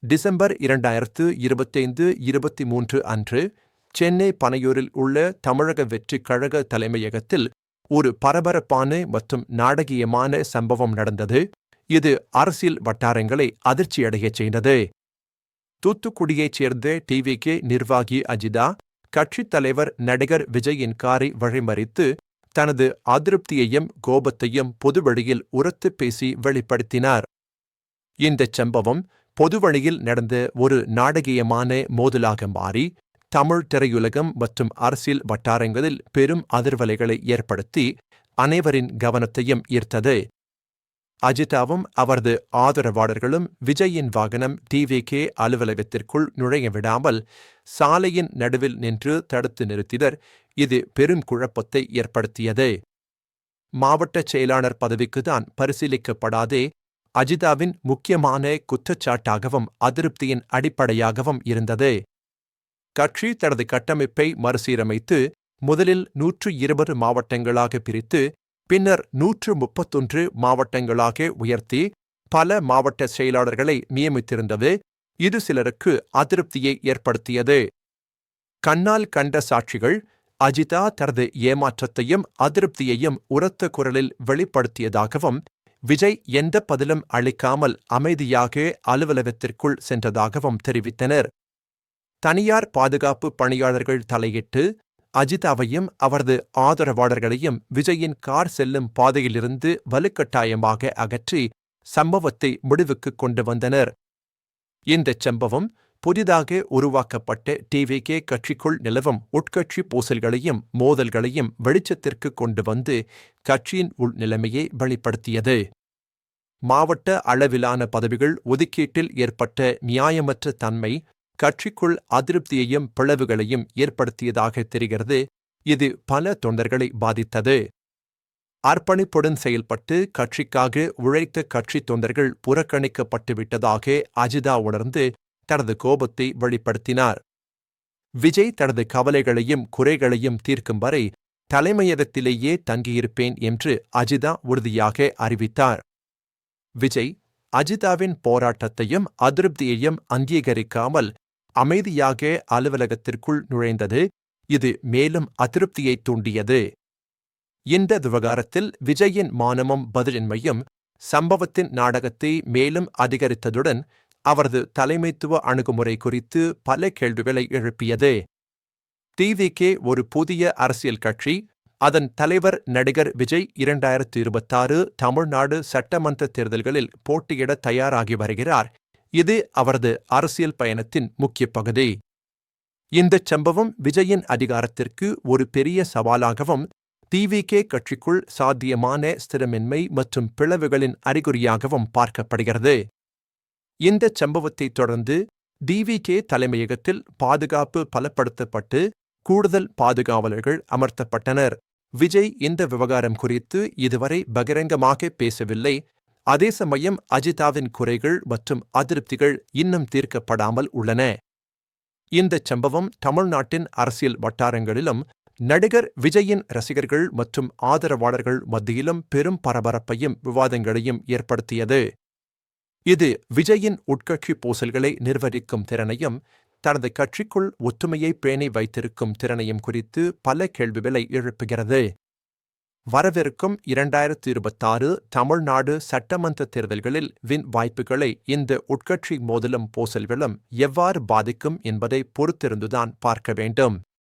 December 2025-23 அன்று சென்னை பனையூரில் உள்ள தமிழக வெற்றிக் கழக தலைமையகத்தில் ஒரு பரபரப்பான மற்றும் நாடகீயமான சம்பவம் நடந்தது. இது அரசியல் வட்டாரங்களை அதிர்ச்சியடையச் செய்தது. தூத்துக்குடியைச் சேர்ந்த டிவிகே நிர்வாகி அஜிதா, கட்சித் தலைவர் நடிகர் விஜயின் காரை வழிமறித்து தனது அதிருப்தியையும் கோபத்தையும் பொதுவழியில் உரத்துப் பேசி வெளிப்படுத்தினார். இந்தச் சம்பவம் பொதுவழியில் நடந்த ஒரு நாடகீயமான மோதலாக மாறி தமிழ் திரையுலகம் மற்றும் அரசியல் வட்டாரங்களில் பெரும் அதிர்வலைகளை ஏற்படுத்தி அனைவரின் கவனத்தையும் ஈர்த்தது. அஜிதாவும் அவரது ஆதரவாளர்களும் விஜயின் வாகனம் டிவிகே அலுவலகத்திற்குள் நுழைய விடாமல் சாலையின் நடுவில் நின்று தடுத்து நிறுத்தினர். இது பெரும் குழப்பத்தை ஏற்படுத்தியது. மாவட்ட செயலாளர் பதவிக்குதான் பரிசீலிக்கப்படாதே அஜிதாவின் முக்கியமான குற்றச்சாட்டாகவும் அதிருப்தியின் அடிப்படையாகவும் இருந்தது. கட்சி தனது கட்டமைப்பை மறுசீரமைத்து முதலில் 120 மாவட்டங்களாக பிரித்து பின்னர் 131 மாவட்டங்களாக உயர்த்தி பல மாவட்ட செயலாளர்களை நியமித்திருந்தது. இது சிலருக்கு அதிருப்தியை ஏற்படுத்தியது. கண்ணால் கண்ட சாட்சிகள் அஜிதா தனது ஏமாற்றத்தையும் அதிருப்தியையும் உரத்த குரலில் வெளிப்படுத்தியதாகவும் விஜய் எந்த பதிலும் அளிக்காமல் அமைதியாக அலுவலகத்திற்குள் சென்றதாகவும் தெரிவித்தனர். தனியார் பாதுகாப்பு பணியாளர்கள் தலையிட்டு அஜிதாவையும் அவரது ஆதரவாளர்களையும் விஜயின் கார் செல்லும் பாதையிலிருந்து வலுக்கட்டாயமாக அகற்றி சம்பவத்தை முடிவுக்கு கொண்டு வந்தனர். இந்தச் சம்பவம் புதிதாக உருவாக்கப்பட்ட டிவிகே கட்சிக்குள் நிலவும் உட்கட்சி பூசல்களையும் மோதல்களையும் வெளிச்சத்திற்கு கொண்டு வந்து கட்சியின் உள்நிலைமையை வெளிப்படுத்தியது. மாவட்ட அளவிலான பதவிகள் ஒதுக்கீட்டில் ஏற்பட்ட நியாயமற்ற தன்மை கட்சிக்குள் அதிருப்தியையும் பிளவுகளையும் ஏற்படுத்தியதாக தெரிகிறது. இது பல தொண்டர்களை பாதித்தது. அர்ப்பணிப்புடன் செயல்பட்டு கட்சிக்காக உழைத்த கட்சி தொண்டர்கள் புறக்கணிக்கப்பட்டுவிட்டதாக அஜிதா உணர்ந்து தனது கோபத்தை வெளிப்படுத்தினார். விஜய் தனது கவலைகளையும் குறைகளையும் தீர்க்கும் வரை தலைமையகத்திலேயே தங்கியிருப்பேன் என்று அஜிதா உறுதியாக அறிவித்தார். விஜய் அஜிதாவின் போராட்டத்தையும் அதிருப்தியையும் அங்கீகரிக்காமல் அமைதியாக அலுவலகத்திற்குள் நுழைந்தது. இது மேலும் அதிருப்தியை தூண்டியது. இந்த விவகாரத்தில் விஜயின் மானமும் பதிலின்மையும் சம்பவத்தின் நாடகத்தை மேலும் அதிகரித்ததுடன் அவரது தலைமைத்துவ அணுகுமுறை குறித்து பல கேள்விகளை எழுப்பியது. டிவிகே ஒரு புதிய அரசியல் கட்சி. அதன் தலைவர் நடிகர் விஜய் 2026 தமிழ்நாடு சட்டமன்ற தேர்தல்களில் போட்டியிட தயாராகி வருகிறார். இது அவரது அரசியல் பயணத்தின் முக்கிய பகுதி. இந்தச் சம்பவம் விஜயின் அதிகாரத்திற்கு ஒரு பெரிய சவாலாகவும் டிவிகே கட்சிக்குள் சாத்தியமான ஸ்திரமின்மை மற்றும் பிளவுகளின் அறிகுறியாகவும் பார்க்கப்படுகிறது. இந்தச் சம்பவத்தைத் தொடர்ந்து டிவிகே தலைமையகத்தில் பாதுகாப்பு பலப்படுத்தப்பட்டு கூடுதல் பாதுகாவலர்கள் அமர்த்தப்பட்டனர். விஜய் இந்த விவகாரம் குறித்து இதுவரை பகிரங்கமாக பேசவில்லை. அதே சமயம் அஜிதாவின் குறைகள் மற்றும் அதிருப்திகள் இன்னும் தீர்க்கப்படாமல் உள்ளன. இந்தச் சம்பவம் தமிழ்நாட்டின் அரசியல் வட்டாரங்களிலும் நடிகர் விஜயின் ரசிகர்கள் மற்றும் ஆதரவாளர்கள் மத்தியிலும் பெரும் பரபரப்பையும் விவாதங்களையும் ஏற்படுத்தியது. இது விஜயின் உட்கட்சி பூசல்களை நிர்வகிக்கும் திறனையும் தனது கட்சிக்குள் ஒற்றுமையை பேணி வைத்திருக்கும் திறனையும் குறித்து பல கேள்விகளை எழுப்புகிறது. வரவிருக்கும் 2026 தமிழ்நாடு சட்டமன்ற தேர்தல்களில் வின் வாய்ப்புகளை இந்த உட்கட்சி மோதலும் பூசல்களும் எவ்வாறு பாதிக்கும் என்பதை பொறுத்திருந்துதான் பார்க்க வேண்டும்.